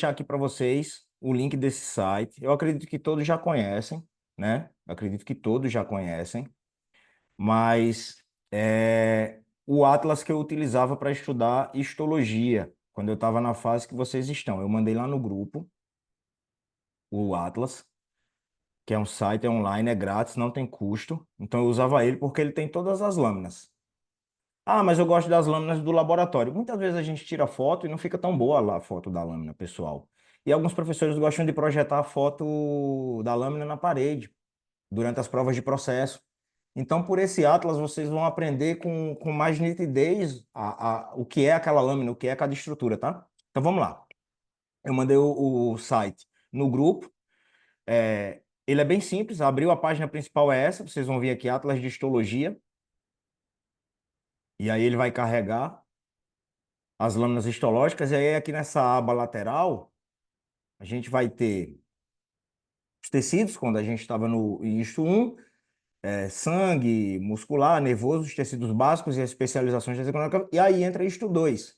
deixar aqui para vocês o link desse site. Eu acredito que todos já conhecem, né? Eu acredito que todos já conhecem, mas é o Atlas que eu utilizava para estudar histologia, quando eu estava na fase que vocês estão. Eu mandei lá no grupo o Atlas, que é um site online, é grátis, não tem custo. Então eu usava ele porque ele tem todas as lâminas. Ah, mas eu gosto das lâminas do laboratório. Muitas vezes a gente tira foto e não fica tão boa lá a foto da lâmina, pessoal. E alguns professores gostam de projetar a foto da lâmina na parede, durante as provas de processo. Então, por esse Atlas, vocês vão aprender com mais nitidez o que é aquela lâmina, o que é cada estrutura, tá? Então, vamos lá. Eu mandei o site no grupo. Ele é bem simples, abriu a página principal é essa, vocês vão ver aqui Atlas de Histologia. E aí ele vai carregar as lâminas histológicas, e aí aqui nessa aba lateral, a gente vai ter os tecidos, quando a gente estava no isto 1, sangue, muscular, nervoso, os tecidos básicos e as especializações da econômica, e aí entra isto 2.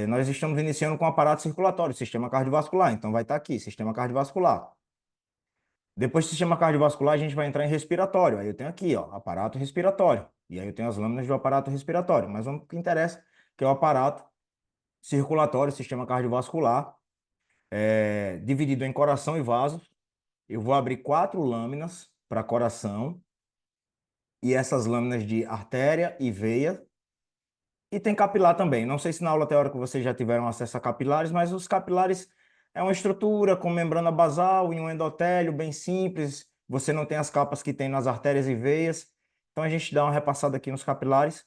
Nós estamos iniciando com o aparato circulatório, sistema cardiovascular, então vai estar aqui, sistema cardiovascular. Depois do sistema cardiovascular, a gente vai entrar em respiratório, aí eu tenho aqui, ó, aparato respiratório, e aí eu tenho as lâminas do aparato respiratório, mas vamos para o que interessa, que é o aparato circulatório, sistema cardiovascular, dividido em coração e vasos. Eu vou abrir 4 lâminas para coração, e essas lâminas de artéria e veia, e tem capilar também. Não sei se na aula teórica vocês já tiveram acesso a capilares, mas os capilares é uma estrutura com membrana basal e um endotélio bem simples. Você não tem as capas que tem nas artérias e veias. Então a gente dá uma repassada aqui nos capilares,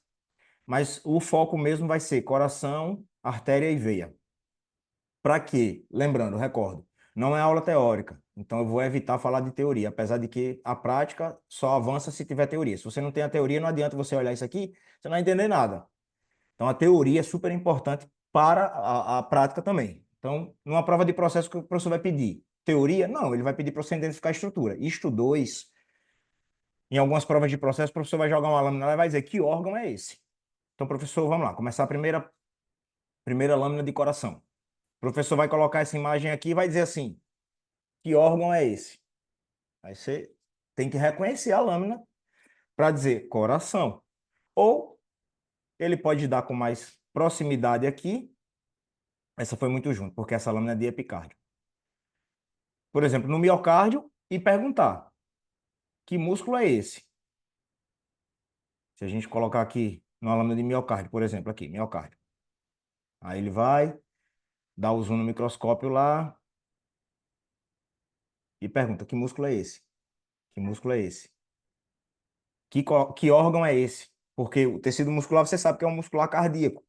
mas o foco mesmo vai ser coração, artéria e veia. Para quê? Lembrando, recordo, não é aula teórica, então eu vou evitar falar de teoria, apesar de que a prática só avança se tiver teoria. Se você não tem a teoria, não adianta você olhar isso aqui, você não vai entender nada. Então a teoria é super importante para a prática também. Então, numa prova de processo, o que o professor vai pedir? Teoria? Não, ele vai pedir para você identificar a estrutura. Isto 2, em algumas provas de processo, o professor vai jogar uma lâmina lá e vai dizer que órgão é esse. Então, professor, vamos lá, começar a primeira lâmina de coração. O professor vai colocar essa imagem aqui e vai dizer assim: que órgão é esse? Aí você tem que reconhecer a lâmina para dizer coração. Ou ele pode dar com mais proximidade aqui. Essa foi muito junto, porque essa lâmina é de epicárdio. Por exemplo, no miocárdio e perguntar: que músculo é esse? Se a gente colocar aqui numa lâmina de miocárdio, por exemplo, aqui, miocárdio. Aí ele vai dar o zoom no microscópio lá e pergunta: que músculo é esse? Que músculo é esse? Que órgão é esse? Porque o tecido muscular você sabe que é um muscular cardíaco.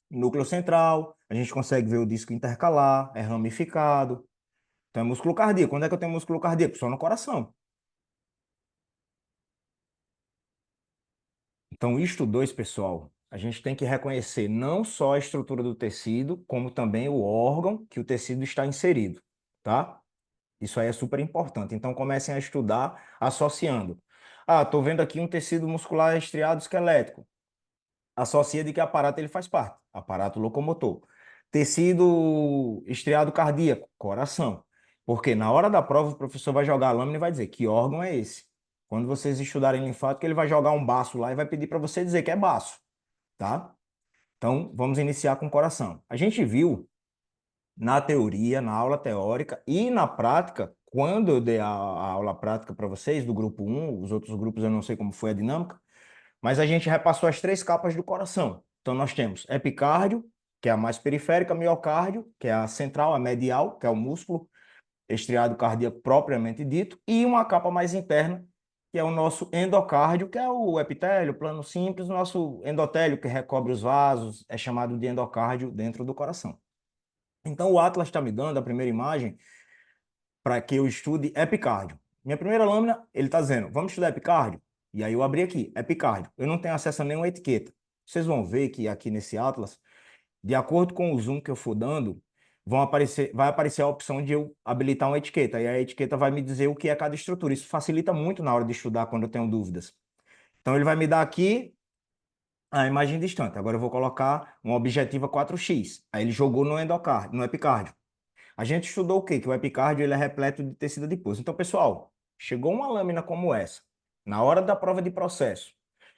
Núcleo central, a gente consegue ver o disco intercalar, é ramificado. Então é músculo cardíaco. Quando é que eu tenho músculo cardíaco? Só no coração. Então, isto 2, pessoal, a gente tem que reconhecer não só a estrutura do tecido, como também o órgão que o tecido está inserido, tá? Isso aí é super importante. Então, comecem a estudar associando. Ah, estou vendo aqui um tecido muscular estriado esquelético. Associa de que aparato ele faz parte. Aparato locomotor. Tecido estriado cardíaco, coração. Porque na hora da prova o professor vai jogar a lâmina e vai dizer que órgão é esse. Quando vocês estudarem linfático, ele vai jogar um baço lá e vai pedir para você dizer que é baço, tá? Então, vamos iniciar com o coração. A gente viu na teoria, na aula teórica e na prática, quando eu dei a aula prática para vocês, do grupo 1, os outros grupos eu não sei como foi a dinâmica, mas a gente repassou as 3 capas do coração. Então, nós temos epicárdio, que é a mais periférica, miocárdio, que é a central, a medial, que é o músculo estriado cardíaco propriamente dito, e uma capa mais interna, que é o nosso endocárdio, que é o epitélio, plano simples, o nosso endotélio, que recobre os vasos, é chamado de endocárdio dentro do coração. Então, o Atlas está me dando a primeira imagem para que eu estude epicárdio. Minha primeira lâmina, ele está dizendo, vamos estudar epicárdio? E aí eu abri aqui, epicárdio. Eu não tenho acesso a nenhuma etiqueta. Vocês vão ver que aqui nesse Atlas, de acordo com o zoom que eu for dando, vai aparecer a opção de eu habilitar uma etiqueta. E a etiqueta vai me dizer o que é cada estrutura. Isso facilita muito na hora de estudar quando eu tenho dúvidas. Então ele vai me dar aqui a imagem distante. Agora eu vou colocar uma objetiva 4x. Aí ele jogou no endocárdio, no epicárdio. A gente estudou o quê? Que o epicárdio ele é repleto de tecido adiposo. Então, pessoal, chegou uma lâmina como essa, na hora da prova de processo,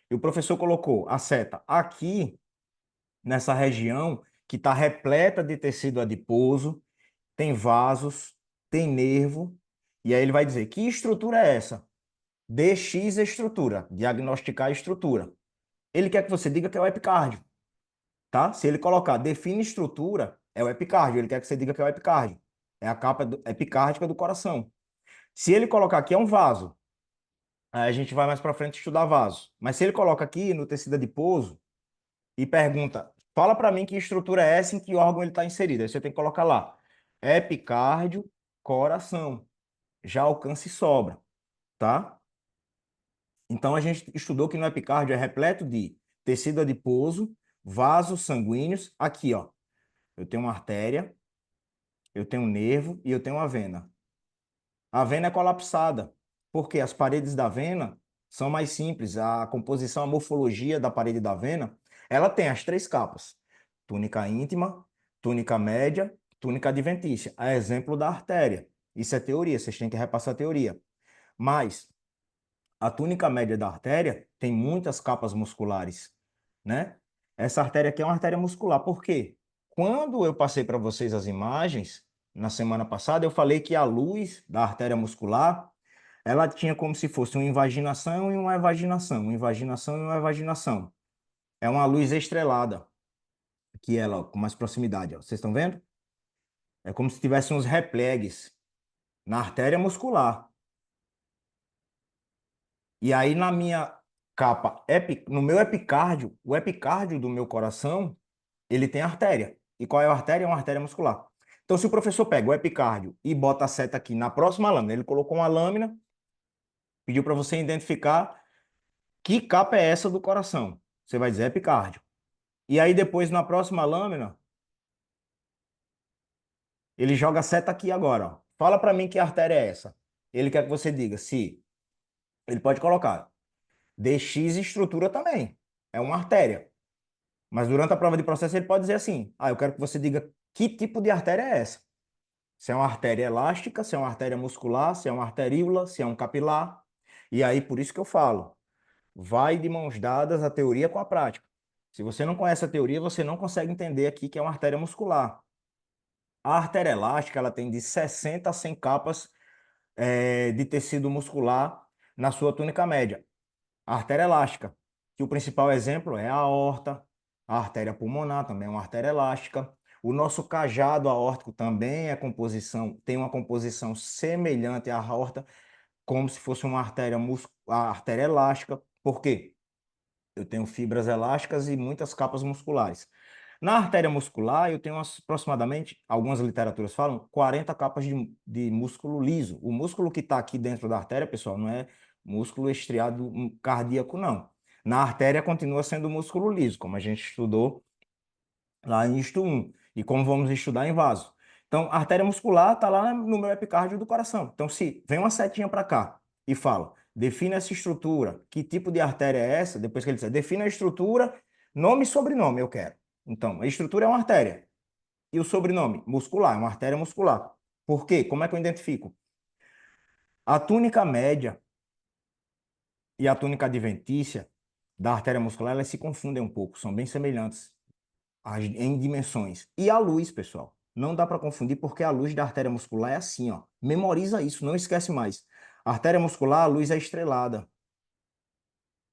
e o professor colocou a seta aqui, nessa região, que está repleta de tecido adiposo, tem vasos, tem nervo, e aí ele vai dizer, que estrutura é essa? DX é estrutura, diagnosticar a estrutura. Ele quer que você diga que é o epicárdio, tá? Se ele colocar define estrutura, é o epicárdio, ele quer que você diga que é o epicárdio. É a capa epicárdica do coração. Se ele colocar aqui é um vaso, aí a gente vai mais para frente estudar vaso. Mas se ele coloca aqui no tecido adiposo e pergunta, fala para mim que estrutura é essa, em que órgão ele está inserido. Aí você tem que colocar lá, epicárdio, coração. Já alcance e sobra, tá? Então a gente estudou que no epicárdio é repleto de tecido adiposo, vasos sanguíneos. Aqui, ó, eu tenho uma artéria, eu tenho um nervo e eu tenho uma vena. A vena é colapsada, porque as paredes da vena são mais simples. A composição, a morfologia da parede da vena, ela tem as três capas: túnica íntima, túnica média, túnica adventícia. A exemplo da artéria. Isso é teoria, vocês têm que repassar a teoria. Mas a túnica média da artéria tem muitas capas musculares, né? Essa artéria aqui é uma artéria muscular. Por quê? Quando eu passei para vocês as imagens, na semana passada, eu falei que a luz da artéria muscular, ela tinha como se fosse uma invaginação e uma evaginação, uma invaginação e uma evaginação. É uma luz estrelada, que ela, com mais proximidade, ó. Vocês estão vendo? É como se tivesse uns replegues na artéria muscular. E aí na minha capa, no meu epicárdio, o epicárdio do meu coração, ele tem artéria. E qual é a artéria? É uma artéria muscular. Então, se o professor pega o epicárdio e bota a seta aqui na próxima lâmina, ele colocou uma lâmina, pediu para você identificar que capa é essa do coração. Você vai dizer epicárdio. E aí depois, na próxima lâmina, ele joga a seta aqui agora, ó. Fala para mim que artéria é essa. Ele quer que você diga se ele pode colocar DX estrutura também. É uma artéria. Mas durante a prova de processo ele pode dizer assim: ah, eu quero que você diga que tipo de artéria é essa. Se é uma artéria elástica, se é uma artéria muscular, se é uma arteríola, se é um capilar. E aí, por isso que eu falo, vai de mãos dadas a teoria com a prática. Se você não conhece a teoria, você não consegue entender aqui que é uma artéria muscular. A artéria elástica, ela tem de 60 a 100 capas de tecido muscular na sua túnica média. A artéria elástica, que o principal exemplo é a aorta, a artéria pulmonar também é uma artéria elástica. O nosso cajado aórtico também tem uma composição semelhante à aorta, como se fosse uma a artéria elástica. Por quê? Eu tenho fibras elásticas e muitas capas musculares. Na artéria muscular, eu tenho aproximadamente, algumas literaturas falam, 40 capas de músculo liso. O músculo que está aqui dentro da artéria, pessoal, não é músculo estriado cardíaco, não. Na artéria continua sendo músculo liso, como a gente estudou lá em Isto 1, e como vamos estudar em vaso. Então, a artéria muscular está lá no meu epicárdio do coração. Então, se vem uma setinha para cá e fala, define essa estrutura, que tipo de artéria é essa? Depois que ele disser, define a estrutura, nome e sobrenome, eu quero. Então, a estrutura é uma artéria. E o sobrenome? Muscular, é uma artéria muscular. Por quê? Como é que eu identifico? A túnica média e a túnica adventícia da artéria muscular, elas se confundem um pouco, são bem semelhantes em dimensões. E a luz, pessoal, não dá para confundir porque a luz da artéria muscular é assim, ó. Memoriza isso, não esquece mais. A artéria muscular, a luz é estrelada.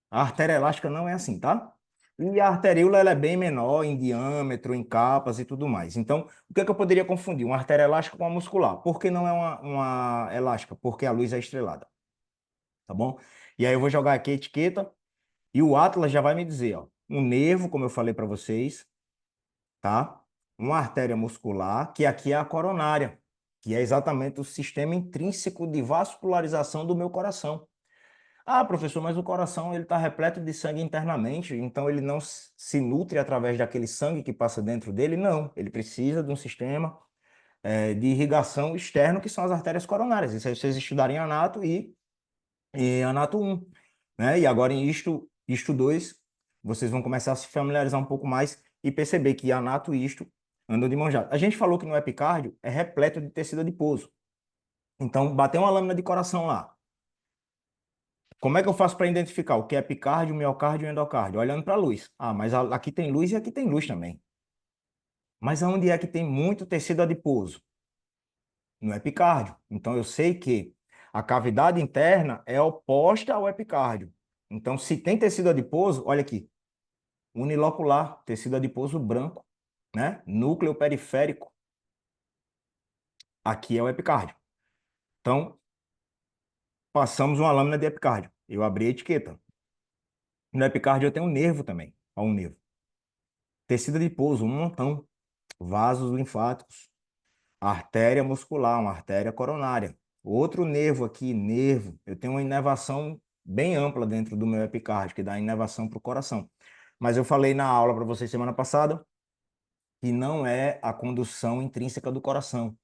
A artéria elástica não é assim, tá? E a arteríola ela é bem menor em diâmetro, em capas e tudo mais. Então, o que é que eu poderia confundir? Uma artéria elástica com uma muscular. Por que não é uma elástica? Porque a luz é estrelada, tá bom? E aí eu vou jogar aqui a etiqueta e o Atlas já vai me dizer, ó, um nervo, como eu falei para vocês, tá? Uma artéria muscular, que aqui é a coronária, que é exatamente o sistema intrínseco de vascularização do meu coração. Ah, professor, mas o coração ele está repleto de sangue internamente, então ele não se nutre através daquele sangue que passa dentro dele? Não, ele precisa de um sistema de irrigação externo, que são as artérias coronárias. Isso aí vocês estudarem em Anato e Anato 1, né? E agora em isto 2 vocês vão começar a se familiarizar um pouco mais e perceber que anato e isto andam de mão dada. A gente falou que no epicárdio é repleto de tecido adiposo. Então, bater uma lâmina de coração lá. Como é que eu faço para identificar o que é epicárdio, miocárdio e endocárdio? Olhando para a luz. Ah, mas aqui tem luz e aqui tem luz também. Mas aonde é que tem muito tecido adiposo? No epicárdio. Então, eu sei que a cavidade interna é oposta ao epicárdio. Então, se tem tecido adiposo, olha aqui, unilocular, tecido adiposo branco, né? Núcleo periférico, aqui é o epicárdio. Então, passamos uma lâmina de epicárdio. Eu abri a etiqueta. No epicárdio eu tenho um nervo também. Olha um nervo. Tecido adiposo, um montão. Vasos linfáticos. Artéria muscular, uma artéria coronária. Outro nervo aqui, nervo. Eu tenho uma inervação bem ampla dentro do meu epicárdio, que dá inervação para o coração. Mas eu falei na aula para vocês semana passada que não é a condução intrínseca do coração.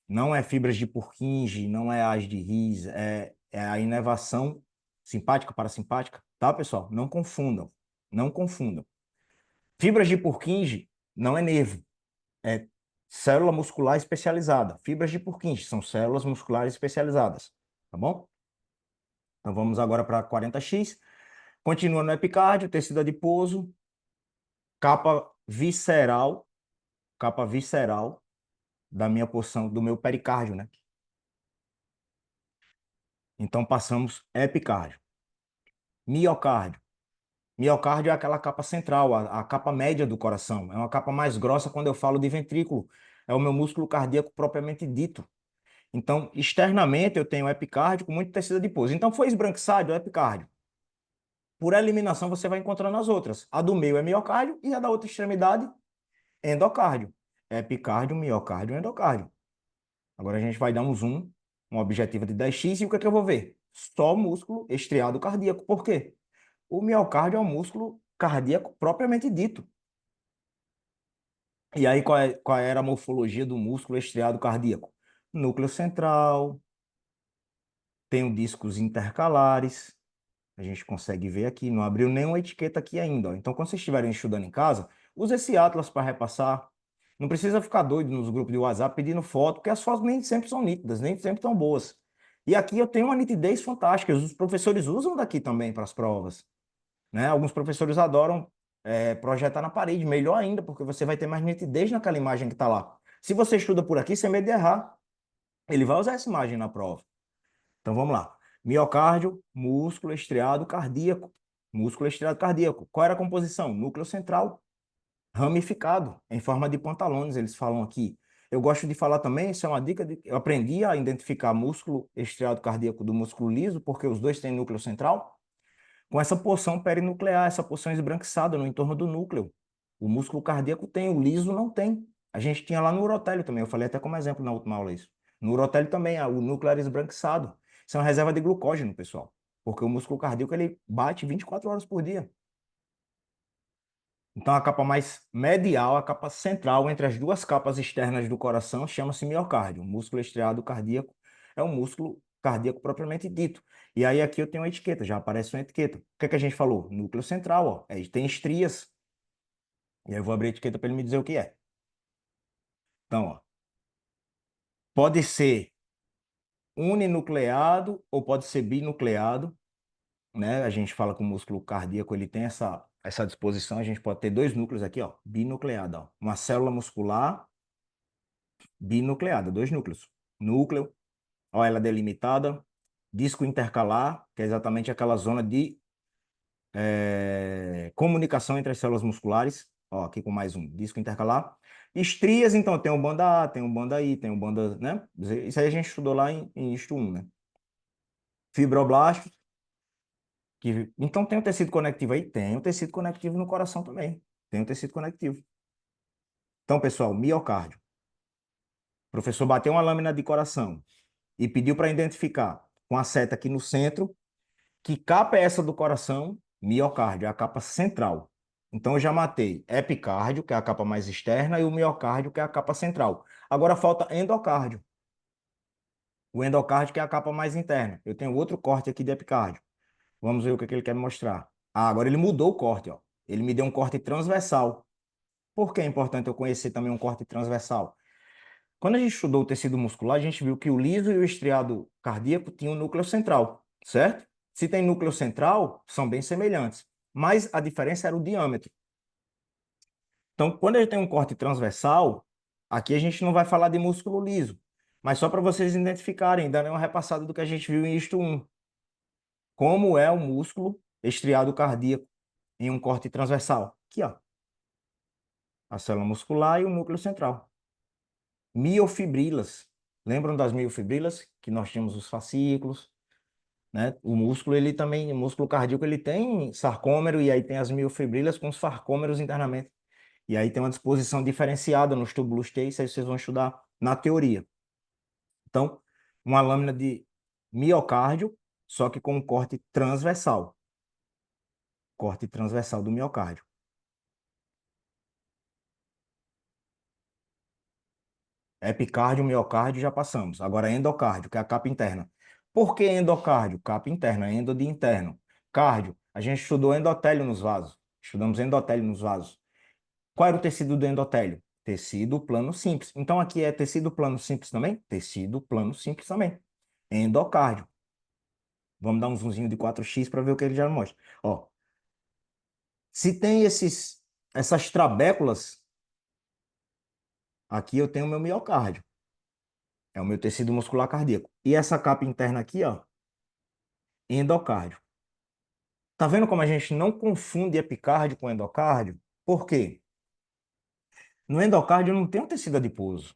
Não é fibras de Purkinje, não é as de His, é a inervação simpática, parasimpática, tá, pessoal? Não confundam, não confundam. Fibras de Purkinje não é nervo, é célula muscular especializada. Fibras de Purkinje são células musculares especializadas, tá bom? Então vamos agora para 40x. Continua no epicárdio, tecido adiposo, capa visceral da minha porção, do meu pericárdio, né? Então passamos epicárdio. Miocárdio. Miocárdio é aquela capa central, a capa média do coração. É uma capa mais grossa quando eu falo de ventrículo. É o meu músculo cardíaco propriamente dito. Então, externamente, eu tenho epicárdio com muito tecido adiposo. Então, foi esbranquiçado o epicárdio. Por eliminação, você vai encontrando as outras. A do meio é miocárdio e a da outra extremidade, endocárdio. Epicárdio, miocárdio, endocárdio. Agora a gente vai dar um zoom, uma objetiva de 10x, e o que é que eu vou ver? Só músculo estriado cardíaco. Por quê? O miocárdio é um músculo cardíaco propriamente dito. E aí, qual era a morfologia do músculo estriado cardíaco? Núcleo central, tem os discos intercalares, a gente consegue ver aqui, não abriu nenhuma etiqueta aqui ainda. Ó. Então, quando vocês estiverem estudando em casa, use esse atlas para repassar. Não precisa ficar doido nos grupos de WhatsApp pedindo foto, porque as fotos nem sempre são nítidas, nem sempre estão boas. E aqui eu tenho uma nitidez fantástica, os professores usam daqui também para as provas. Né? Alguns professores adoram projetar na parede, melhor ainda, porque você vai ter mais nitidez naquela imagem que está lá. Se você estuda por aqui, sem medo de errar, ele vai usar essa imagem na prova. Então vamos lá. Miocárdio, músculo estriado cardíaco. Músculo estriado cardíaco. Qual era a composição? Núcleo central, ramificado, em forma de pantalones, eles falam aqui. Eu gosto de falar também, isso é uma dica, eu aprendi a identificar músculo estriado cardíaco do músculo liso, porque os dois têm núcleo central, com essa porção perinuclear, essa porção esbranquiçada no entorno do núcleo. O músculo cardíaco tem, o liso não tem. A gente tinha lá no urotélio também, eu falei até como exemplo na última aula isso. No urotélio também, o núcleo era esbranquiçado. Isso é uma reserva de glucógeno, pessoal, porque o músculo cardíaco ele bate 24 horas por dia. Então, a capa mais medial, a capa central entre as duas capas externas do coração, chama-se miocárdio. O músculo estriado cardíaco é um músculo cardíaco propriamente dito. E aí aqui eu tenho uma etiqueta, já aparece uma etiqueta. O que é que a gente falou? Núcleo central, ó. Tem estrias. E aí eu vou abrir a etiqueta para ele me dizer o que é. Então, ó, pode ser uninucleado ou pode ser binucleado, né? A gente fala que o músculo cardíaco ele tem essa disposição, a gente pode ter dois núcleos aqui, ó, binucleado, ó. Uma célula muscular binucleada, dois núcleos. Núcleo, ó, ela delimitada, disco intercalar, que é exatamente aquela zona de comunicação entre as células musculares, ó, aqui com mais um, disco intercalar. Estrias, então, tem um banda A, tem um banda I, tem um banda, né? Isso aí a gente estudou lá em Isto 1, né? Fibroblastos, então tem o tecido conectivo aí? Tem o tecido conectivo no coração também. Tem o tecido conectivo. Então, pessoal, miocárdio. O professor bateu uma lâmina de coração e pediu para identificar com a seta aqui no centro que capa é essa do coração? Miocárdio, é a capa central. Então eu já matei epicárdio, que é a capa mais externa, e o miocárdio, que é a capa central. Agora falta endocárdio. O endocárdio, que é a capa mais interna. Eu tenho outro corte aqui de epicárdio. Vamos ver o que ele quer me mostrar. Ah, agora ele mudou o corte, ó. Ele me deu um corte transversal. Por que é importante eu conhecer também um corte transversal? Quando a gente estudou o tecido muscular, a gente viu que o liso e o estriado cardíaco tinham um núcleo central, certo? Se tem núcleo central, são bem semelhantes, mas a diferença era o diâmetro. Então, quando a gente tem um corte transversal, aqui a gente não vai falar de músculo liso, mas só para vocês identificarem, dando uma repassada do que a gente viu em isto 1, como é o músculo estriado cardíaco em um corte transversal. Aqui, ó, a célula muscular e o núcleo central. Miofibrilas. Lembram das miofibrilas? Que nós tínhamos os fascículos, né? O músculo, ele também, o músculo cardíaco, ele tem sarcômero e aí tem as miofibrilas com os sarcômeros internamente. E aí tem uma disposição diferenciada nos túbulos T, isso aí vocês vão estudar na teoria. Então, uma lâmina de miocárdio, só que com um corte transversal. Corte transversal do miocárdio. Epicárdio, miocárdio, já passamos. Agora, endocárdio, que é a capa interna. Por que endocárdio? Capa interna, endo de interno. Cardio, a gente estudou endotélio nos vasos. Estudamos endotélio nos vasos. Qual era o tecido do endotélio? Tecido plano simples. Então, aqui é tecido plano simples também? Tecido plano simples também. Endocárdio. Vamos dar um zoomzinho de 4x para ver o que ele já mostra. Ó, se tem essas trabéculas, aqui eu tenho o meu miocárdio. É o meu tecido muscular cardíaco. E essa capa interna aqui, ó, endocárdio. Tá vendo como a gente não confunde epicárdio com endocárdio? Por quê? No endocárdio eu não tenho tecido adiposo.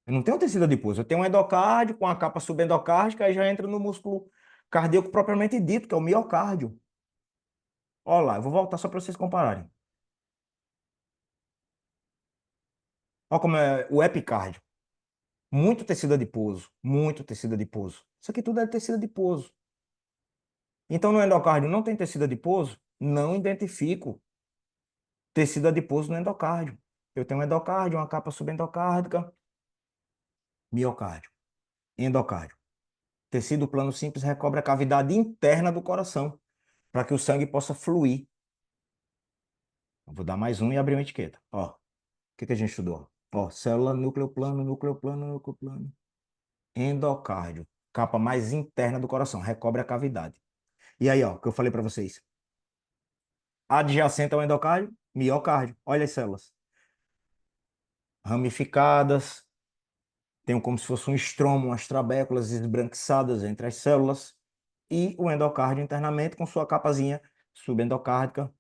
Eu não tenho tecido adiposo. Eu tenho um endocárdio com a capa subendocárdica, aí já entra no músculo cardíaco propriamente dito, que é o miocárdio. Olha lá, eu vou voltar só para vocês compararem. Olha como é o epicárdio. Muito tecido adiposo, muito tecido adiposo. Isso aqui tudo é tecido adiposo. Então, no endocárdio não tem tecido adiposo? Não identifico tecido adiposo no endocárdio. Eu tenho um endocárdio, uma capa subendocárdica, miocárdio, endocárdio. Tecido plano simples recobre a cavidade interna do coração, para que o sangue possa fluir. Eu vou dar mais um e abrir uma etiqueta. Ó, o que a gente estudou? Ó, célula, núcleo plano, núcleo plano, núcleo plano. Endocárdio, capa mais interna do coração, recobre a cavidade. E aí, ó, o que eu falei para vocês. Adjacente ao endocárdio, miocárdio. Olha as células. Ramificadas, tem como se fosse um estromo, umas trabéculas esbranquiçadas entre as células. E o endocárdio internamente com sua capazinha subendocárdica.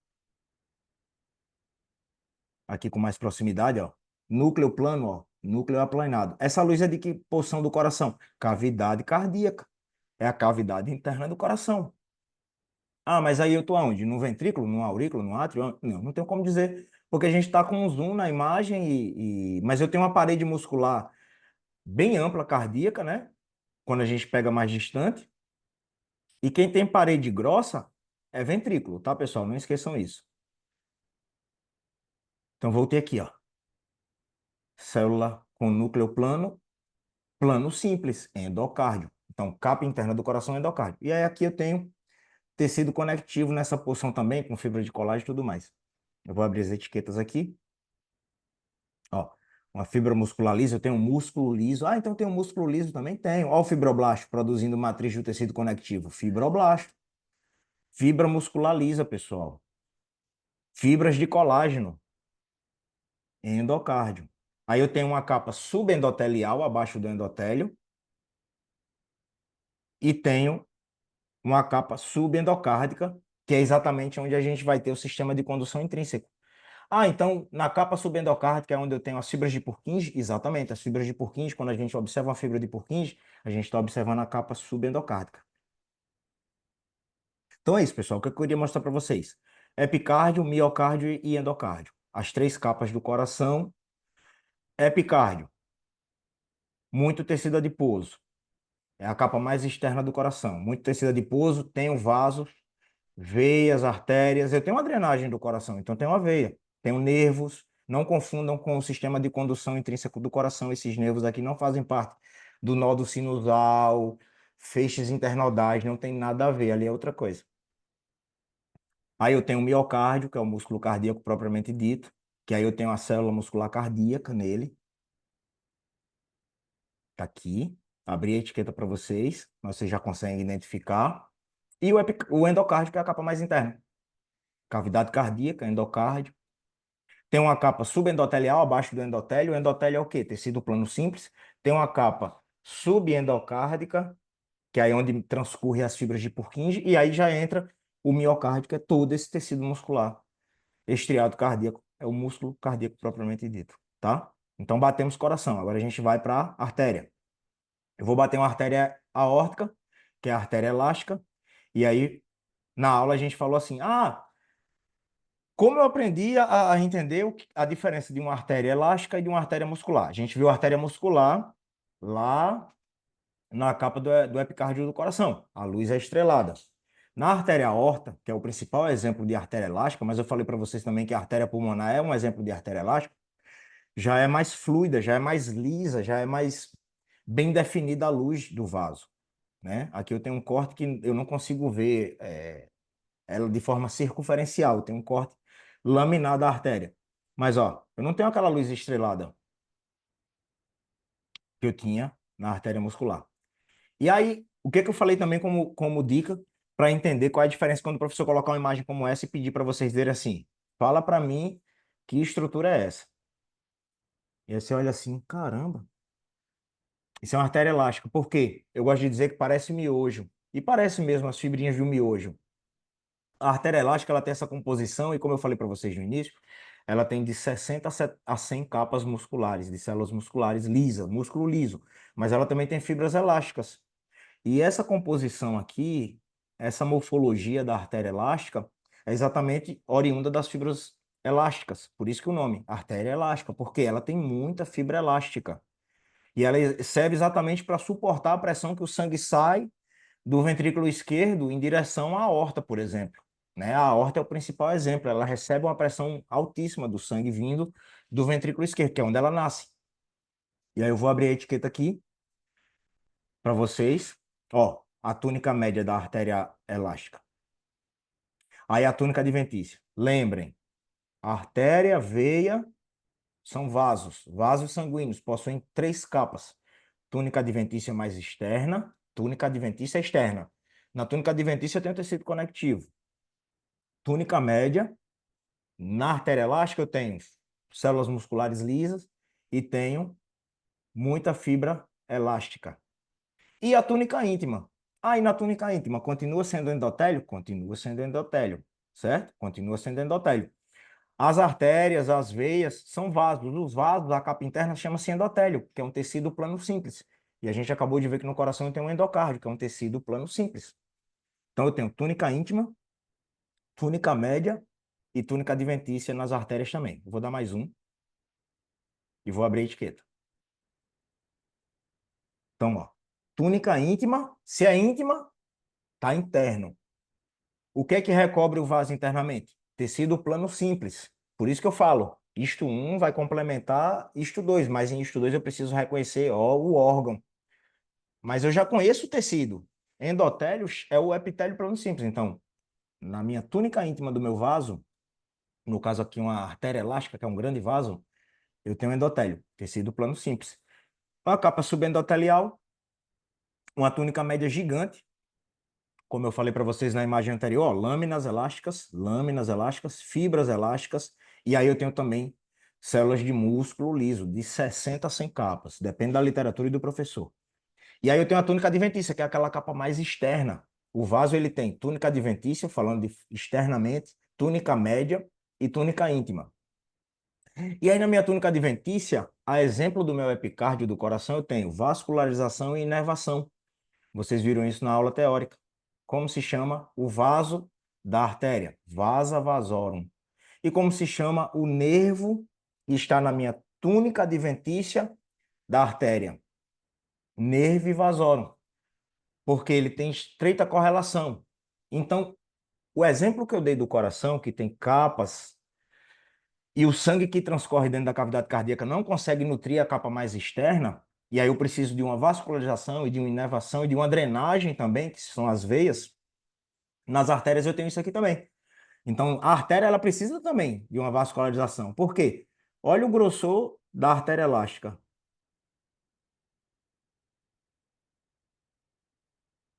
Aqui com mais proximidade, ó. Núcleo plano, ó. Núcleo aplanado. Essa luz é de que porção do coração? Cavidade cardíaca. É a cavidade interna do coração. Ah, mas aí eu tô aonde? No ventrículo, no aurículo, no átrio? Não, não tenho como dizer, porque a gente está com um zoom na imagem mas eu tenho uma parede muscular bem ampla cardíaca, né? Quando a gente pega mais distante. E quem tem parede grossa é ventrículo, tá, pessoal? Não esqueçam isso. Então voltei aqui, ó. Célula com núcleo plano, plano simples, endocárdio. Então, capa interna do coração, endocárdio. E aí aqui eu tenho tecido conectivo nessa porção também, com fibra de colágeno e tudo mais. Eu vou abrir as etiquetas aqui. Ó, uma fibra muscular lisa, eu tenho um músculo liso. Ah, então tem um músculo liso também? Tenho. Ó, o fibroblasto produzindo matriz do tecido conectivo. Fibroblasto. Fibra muscular lisa, pessoal. Fibras de colágeno. Endocárdio. Aí eu tenho uma capa subendotelial abaixo do endotélio e tenho uma capa subendocárdica, que é exatamente onde a gente vai ter o sistema de condução intrínseco. Ah, então na capa subendocárdica é onde eu tenho as fibras de Purkinje? Exatamente, as fibras de Purkinje, quando a gente observa uma fibra de Purkinje, a gente está observando a capa subendocárdica. Então é isso, pessoal, o que eu queria mostrar para vocês. Epicárdio, miocárdio e endocárdio. As três capas do coração. Epicárdio, muito tecido adiposo. É a capa mais externa do coração. Muito tecido adiposo, tenho vasos, veias, artérias. Eu tenho uma drenagem do coração, então tenho uma veia. Tenho nervos. Não confundam com o sistema de condução intrínseco do coração. Esses nervos aqui não fazem parte do nódo sinusal, feixes internodais, não tem nada a ver. Ali é outra coisa. Aí eu tenho o miocárdio, que é o músculo cardíaco propriamente dito, que aí eu tenho a célula muscular cardíaca nele, tá aqui. Abri a etiqueta para vocês, vocês já conseguem identificar. E o endocárdio, que é a capa mais interna. Cavidade cardíaca, endocárdio. Tem uma capa subendotelial abaixo do endotélio. O endotélio é o quê? Tecido plano simples. Tem uma capa subendocárdica, que é aí onde transcorre as fibras de Purkinje, e aí já entra o miocárdio, que é todo esse tecido muscular. Estriado cardíaco é o músculo cardíaco propriamente dito, tá? Então batemos coração. Agora a gente vai para a artéria. Eu vou bater uma artéria aórtica, que é a artéria elástica, e aí na aula a gente falou assim: como eu aprendi a entender a diferença de uma artéria elástica e de uma artéria muscular? A gente viu a artéria muscular lá na capa do epicárdio do coração. A luz é estrelada. Na artéria aorta, que é o principal exemplo de artéria elástica, mas eu falei para vocês também que a artéria pulmonar é um exemplo de artéria elástica, já é mais fluida, já é mais lisa, já é mais bem definida a luz do vaso, né? Aqui eu tenho um corte que eu não consigo ver ela de forma circunferencial, eu tenho um corte laminar da artéria. Mas, ó, eu não tenho aquela luz estrelada que eu tinha na artéria muscular. E aí, o que que eu falei também como dica para entender qual é a diferença quando o professor colocar uma imagem como essa e pedir para vocês verem assim: fala para mim que estrutura é essa? E aí você olha assim: caramba, isso é uma artéria elástica. Por quê? Eu gosto de dizer que parece miojo. E parece mesmo as fibrinhas de um miojo. A artéria elástica ela tem essa composição, e como eu falei para vocês no início, ela tem de 60 a 100 capas musculares, de células musculares lisas, músculo liso. Mas ela também tem fibras elásticas. E essa composição aqui, essa morfologia da artéria elástica, é exatamente oriunda das fibras elásticas. Por isso que o nome, artéria elástica, porque ela tem muita fibra elástica. E ela serve exatamente para suportar a pressão que o sangue sai do ventrículo esquerdo em direção à aorta, por exemplo. Né? A aorta é o principal exemplo. Ela recebe uma pressão altíssima do sangue vindo do ventrículo esquerdo, que é onde ela nasce. E aí eu vou abrir a etiqueta aqui para vocês. Ó, a túnica média da artéria elástica. Aí a túnica adventícia. Lembrem, artéria, veia são vasos. Vasos sanguíneos possuem 3 capas. Túnica adventícia mais externa, túnica adventícia externa. Na túnica adventícia tem o tecido conectivo. Túnica média, na artéria elástica eu tenho células musculares lisas e tenho muita fibra elástica. E a túnica íntima? Aí na túnica íntima continua sendo endotélio? Continua sendo endotélio, certo? Continua sendo endotélio. As artérias, as veias são vasos. Os vasos, a capa interna chama-se endotélio, que é um tecido plano simples. E a gente acabou de ver que no coração tem um endocárdio, que é um tecido plano simples. Então eu tenho túnica íntima, túnica média e túnica adventícia nas artérias também. Eu vou dar mais um e vou abrir a etiqueta. Então, ó, túnica íntima, se é íntima, tá interno. O que é que recobre o vaso internamente? Tecido plano simples. Por isso que eu falo, isto 1 vai complementar isto 2, mas em isto 2 eu preciso reconhecer ó, o órgão. Mas eu já conheço o tecido. Endotélio é o epitélio plano simples. Então, na minha túnica íntima do meu vaso, no caso aqui uma artéria elástica, que é um grande vaso, eu tenho endotélio, tecido plano simples. Uma capa subendotelial, uma túnica média gigante, como eu falei para vocês na imagem anterior, ó, lâminas elásticas, fibras elásticas, e aí eu tenho também células de músculo liso, de 60 a 100 capas, depende da literatura e do professor. E aí eu tenho a túnica adventícia, que é aquela capa mais externa. O vaso ele tem túnica adventícia, falando de externamente, túnica média e túnica íntima. E aí na minha túnica adventícia, a exemplo do meu epicárdio do coração, eu tenho vascularização e inervação. Vocês viram isso na aula teórica. Como se chama o vaso da artéria? Vasa vasorum. E como se chama o nervo que está na minha túnica adventícia da artéria? Nerve vasorum. Porque ele tem estreita correlação. Então, o exemplo que eu dei do coração, que tem capas, e o sangue que transcorre dentro da cavidade cardíaca não consegue nutrir a capa mais externa, e aí eu preciso de uma vascularização e de uma inervação e de uma drenagem também, que são as veias. Nas artérias eu tenho isso aqui também. Então, a artéria ela precisa também de uma vascularização. Por quê? Olha o grossor da artéria elástica.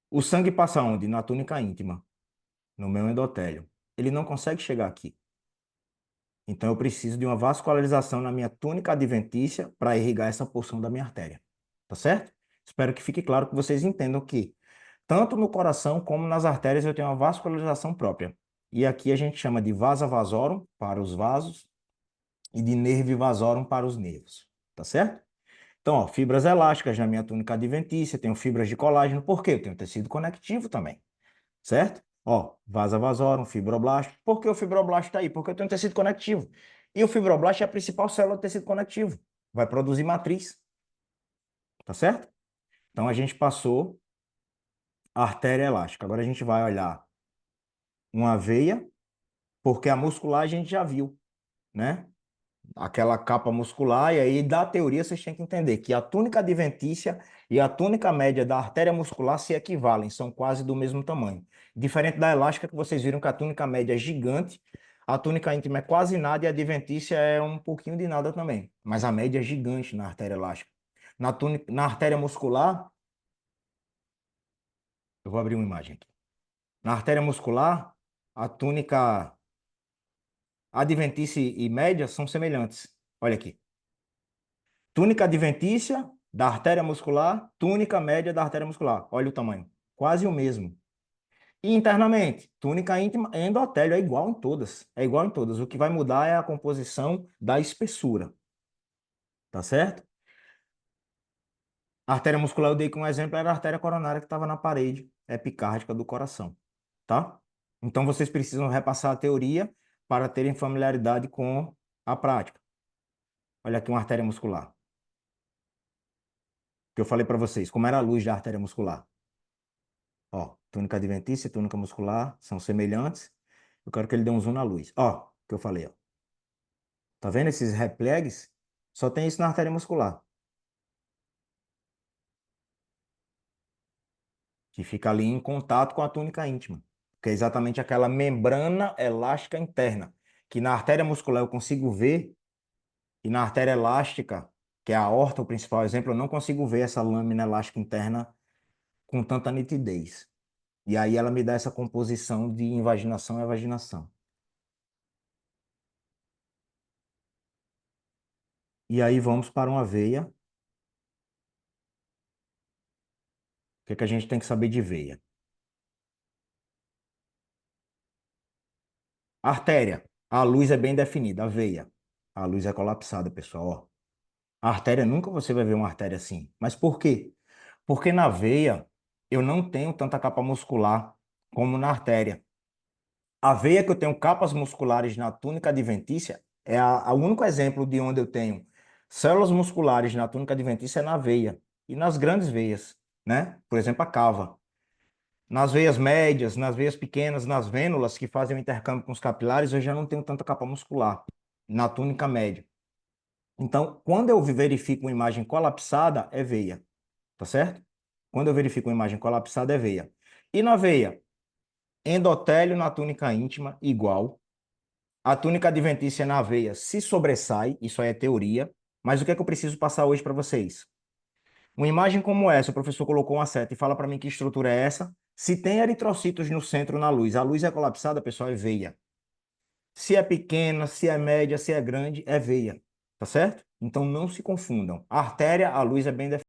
O sangue passa onde? Na túnica íntima, no meu endotélio. Ele não consegue chegar aqui. Então, eu preciso de uma vascularização na minha túnica adventícia para irrigar essa porção da minha artéria. Tá certo? Espero que fique claro que vocês entendam que tanto no coração como nas artérias eu tenho uma vascularização própria. E aqui a gente chama de vasa vasorum para os vasos e de nerve vasorum para os nervos. Tá certo? Então, ó, fibras elásticas na minha túnica adventícia, tenho fibras de colágeno, por quê? Eu tenho tecido conectivo também, certo? Ó, vasa vasorum, fibroblasto. Por que o fibroblasto está aí? Porque eu tenho tecido conectivo. E o fibroblasto é a principal célula do tecido conectivo. Vai produzir matriz, tá certo? Então, a gente passou a artéria elástica. Agora a gente vai olhar uma veia, porque a muscular a gente já viu, né? Aquela capa muscular, e aí da teoria vocês têm que entender que a túnica adventícia e a túnica média da artéria muscular se equivalem, são quase do mesmo tamanho. Diferente da elástica, que vocês viram que a túnica média é gigante, a túnica íntima é quase nada e a adventícia é um pouquinho de nada também. Mas a média é gigante na artéria elástica. Na artéria muscular, eu vou abrir uma imagem aqui. Na artéria muscular, a túnica adventícia e média são semelhantes. Olha aqui. Túnica adventícia da artéria muscular, túnica média da artéria muscular. Olha o tamanho. Quase o mesmo. E internamente, túnica íntima, endotélio é igual em todas. É igual em todas. O que vai mudar é a composição da espessura. Tá certo? A artéria muscular, eu dei como exemplo, era a artéria coronária que estava na parede epicárdica do coração. Tá? Então vocês precisam repassar a teoria para terem familiaridade com a prática. Olha aqui uma artéria muscular. Que eu falei para vocês, como era a luz da artéria muscular. Ó, túnica adventícia e túnica muscular são semelhantes. Eu quero que ele dê um zoom na luz. Ó, que eu falei, ó. Tá vendo esses replegs? Só tem isso na artéria muscular, que fica ali em contato com a túnica íntima, que é exatamente aquela membrana elástica interna, que na artéria muscular eu consigo ver, e na artéria elástica, que é a aorta, o principal exemplo, eu não consigo ver essa lâmina elástica interna com tanta nitidez. E aí ela me dá essa composição de invaginação e evaginação. E aí vamos para uma veia. O que é que a gente tem que saber de veia? Artéria. A luz é bem definida. A veia. A luz é colapsada, pessoal. Ó. A artéria, nunca você vai ver uma artéria assim. Mas por quê? Porque na veia eu não tenho tanta capa muscular como na artéria. A veia que eu tenho capas musculares na túnica adventícia é o único exemplo de onde eu tenho células musculares na túnica adventícia é na veia e nas grandes veias, né? Por exemplo, a cava. Nas veias médias, nas veias pequenas, nas vênulas que fazem o intercâmbio com os capilares, eu já não tenho tanta capa muscular na túnica média. Então, quando eu verifico uma imagem colapsada, é veia, tá certo? Quando eu verifico uma imagem colapsada, é veia. E na veia, endotélio na túnica íntima, igual. A túnica adventícia na veia se sobressai, isso aí é teoria. Mas o que é que eu preciso passar hoje para vocês? Uma imagem como essa, o professor colocou uma seta e fala para mim que estrutura é essa. Se tem eritrocitos no centro na luz, a luz é colapsada, pessoal, é veia. Se é pequena, se é média, se é grande, é veia. Tá certo? Então não se confundam. A artéria, a luz é bem definida.